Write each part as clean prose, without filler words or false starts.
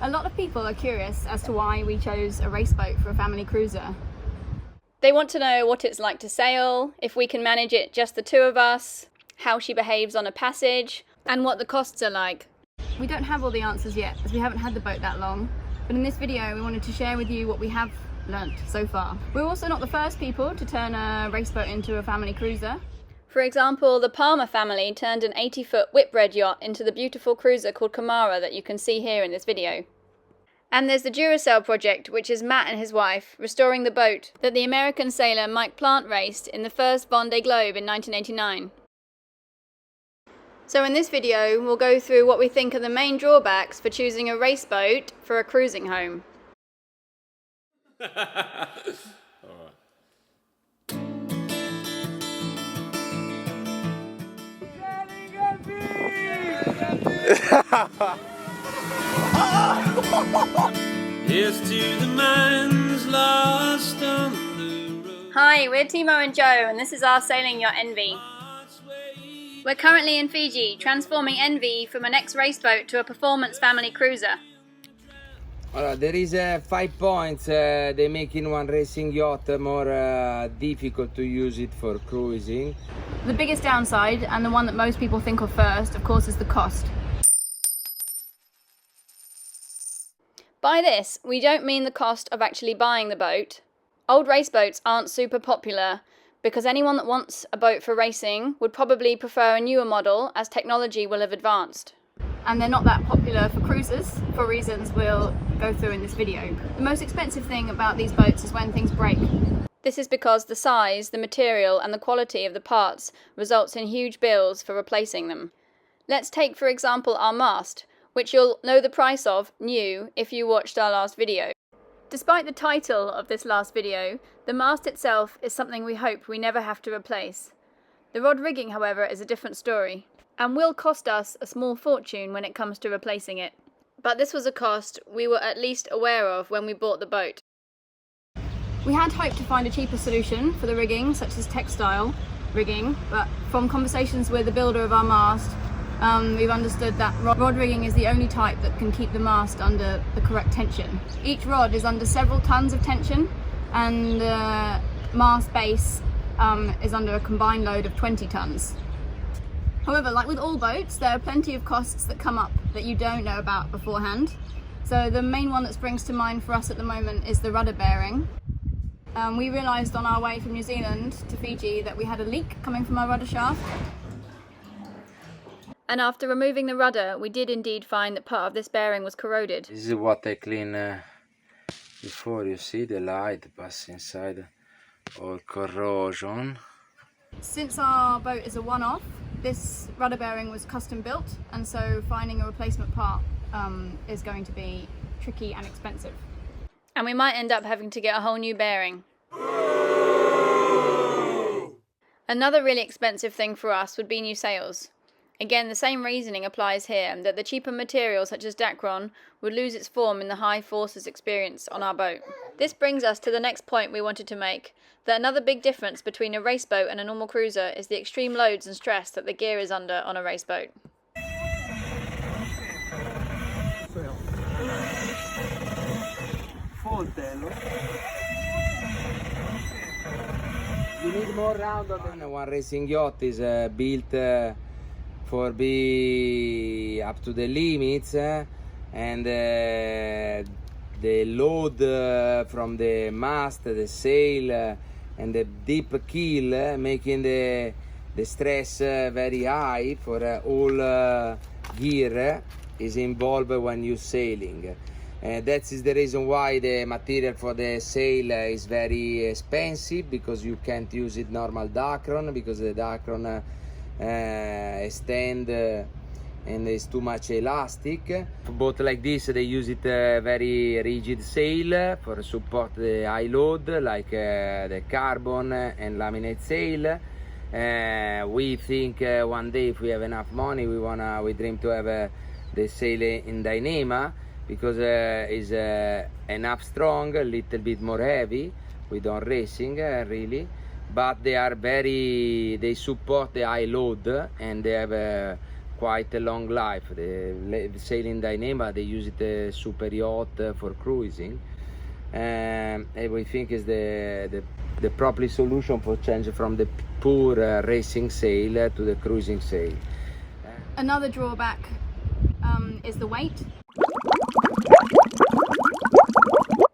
A lot of people are curious as to why we chose a race boat for a family cruiser. They want to know what it's like to sail, if we can manage it just the two of us, how she behaves on a passage, and what the costs are like. We don't have all the answers yet, as we haven't had the boat that long, but in this video we wanted to share with you what we have learnt so far. We're also not the first people to turn a race boat into a family cruiser. For example, the Palmer family turned an 80-foot Whitbread yacht into the beautiful cruiser called Kamara that you can see here in this video. And there's the Duracell project, which is Matt and his wife restoring the boat that the American sailor Mike Plant raced in the first Vendée Globe in 1989. So in this video, we'll go through what we think are the main drawbacks for choosing a race boat for a cruising home. Here's to the minds lost on the road. Hi, we're Timo and Joe, and this is our sailing yacht Envy. We're currently in Fiji, transforming Envy from an ex-race boat to a performance family cruiser. There is 5 points they make in one racing yacht more difficult to use it for cruising. The biggest downside, and the one that most people think of first, of course, is the cost. By this, we don't mean the cost of actually buying the boat. Old race boats aren't super popular, because anyone that wants a boat for racing would probably prefer a newer model as technology will have advanced. And they're not that popular for cruisers, for reasons we'll go through in this video. The most expensive thing about these boats is when things break. This is because the size, the material and the quality of the parts results in huge bills for replacing them. Let's take for example our mast, which you'll know the price of, new, if you watched our last video. Despite the title of this last video, the mast itself is something we hope we never have to replace. The rod rigging, however, is a different story, and will cost us a small fortune when it comes to replacing it. But this was a cost we were at least aware of when we bought the boat. We had hoped to find a cheaper solution for the rigging, such as textile rigging, but from conversations with the builder of our mast, we've understood that rod rigging is the only type that can keep the mast under the correct tension. Each rod is under several tons of tension, and the mast base is under a combined load of 20 tons. However, like with all boats, there are plenty of costs that come up that you don't know about beforehand. So the main one that springs to mind for us at the moment is the rudder bearing. We realised on our way from New Zealand to Fiji that we had a leak coming from our rudder shaft. And after removing the rudder, we did indeed find that part of this bearing was corroded. This is what I clean before. You see the light pass inside all corrosion. Since our boat is a one-off, this rudder bearing was custom built, and so finding a replacement part is going to be tricky and expensive. And we might end up having to get a whole new bearing. Another really expensive thing for us would be new sails. Again, the same reasoning applies here, that the cheaper material such as Dacron would lose its form in the high forces experience on our boat. This brings us to the next point we wanted to make, that another big difference between a race boat and a normal cruiser is the extreme loads and stress that the gear is under on a race boat. You need more round than one racing yacht is built for be up to the limits, and the load from the mast, the sail, and the deep keel, making the stress very high for all gear is involved when you sailing. That is the reason why the material for the sail is very expensive, because you can't use it normal Dacron, because the Dacron extend and is too much elastic. For boat like this, they use it very rigid sail for support the high load, like the carbon and laminate sail. We think one day, if we have enough money, we dream to have the sail in Dyneema, because is enough strong, a little bit more heavy. We don't racing really, but they support the high load, and they have quite a long life. The sailing Dyneema, they use it super yacht for cruising, and we think is the proper solution for change from the poor racing sail to the cruising sail. Another drawback is the weight.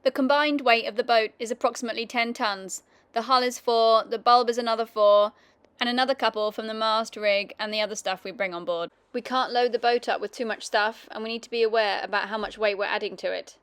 The combined weight of the boat is approximately 10 tons. The hull is 4, the bulb is another 4, and another couple from the mast, rig, and the other stuff we bring on board. We can't load the boat up with too much stuff, and we need to be aware about how much weight we're adding to it.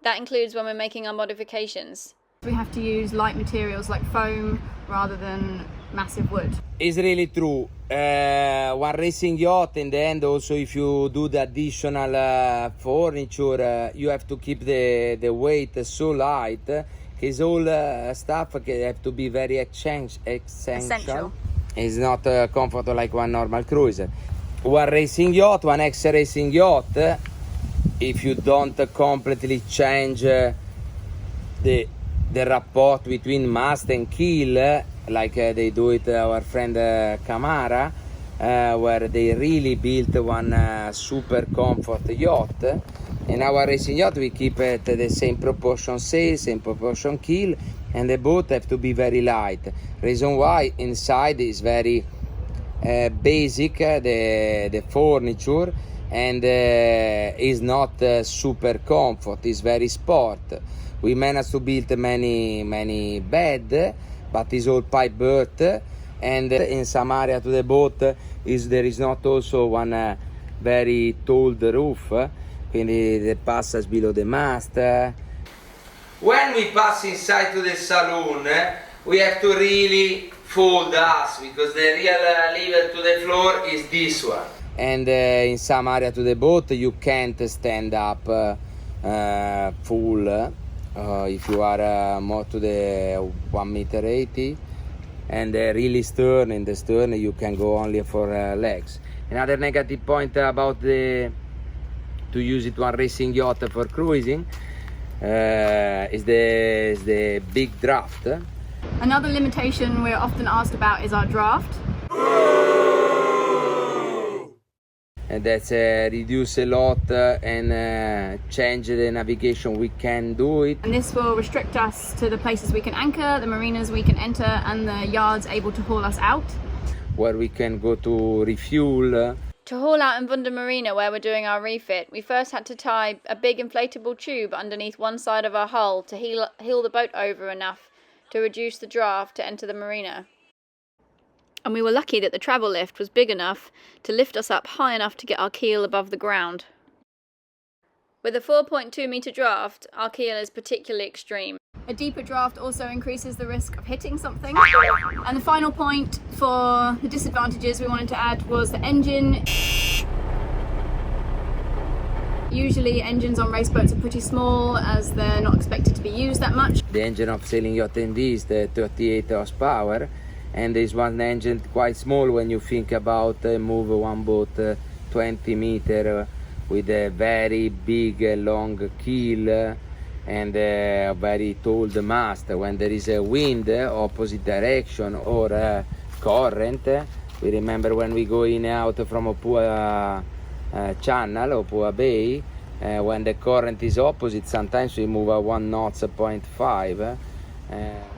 That includes when we're making our modifications. We have to use light materials like foam rather than massive wood. It's really true. One racing yacht, in the end, also if you do the additional furniture, you have to keep the weight so light. It's all stuff that have to be very essential. It's not comfortable like one normal cruiser. One racing yacht, one ex-racing yacht, if you don't completely change the rapport between mast and keel, like they do it our friend Camara, where they really built one super comfort yacht. In our racing yacht we keep it the same proportion sail, same proportion keel, and the boat have to be very light. Reason why inside is very basic, the furniture, and is not super comfort, is very sport. We managed to build many bed, but it's all pipe berth, and in some area to the boat there is not also one very tall roof, quindi the passage below the mast. When we pass inside to the saloon, we have to really fold us, because the real level to the floor is this one. And in some area to the boat you can't stand up full if you are more to the 1.80 m, and really stern, in the stern you can go only for legs. Another negative point about to use it one racing yacht for cruising is the big draft. Another limitation we're often asked about is our draft. And that's reduce a lot and change the navigation we can do it. And this will restrict us to the places we can anchor, the marinas we can enter, and the yards able to haul us out. Where we can go to refuel. To haul out in Vunda Marina, where we're doing our refit, we first had to tie a big inflatable tube underneath one side of our hull to heel the boat over enough to reduce the draft to enter the marina. And we were lucky that the travel lift was big enough to lift us up high enough to get our keel above the ground. With a 4.2 metre draft, our keel is particularly extreme. A deeper draft also increases the risk of hitting something. And the final point for the disadvantages we wanted to add was the engine. Usually engines on race boats are pretty small, as they're not expected to be used that much. The engine of Sailing Yacht ND is the 38 horsepower, and this one engine quite small when you think about move one boat 20 meter with a very big long keel and a very tall mast. When there is a wind opposite direction or current, we remember when we go in and out from Opua channel or Opua Bay, when the current is opposite, sometimes we move 1 knot 0.5.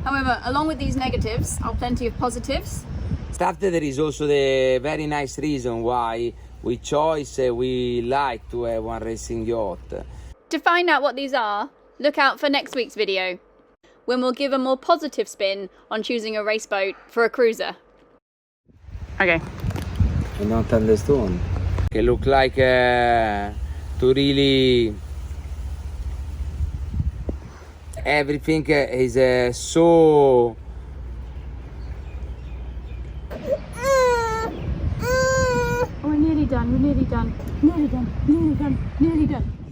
However, along with these negatives are plenty of positives. Started, there is also the very nice reason why we like to have one racing yacht. To find out what these are, look out for next week's video, when we'll give a more positive spin on choosing a race boat for a cruiser. Okay. I don't understand. It look like to really everything is so. Oh, we're nearly done, nearly done.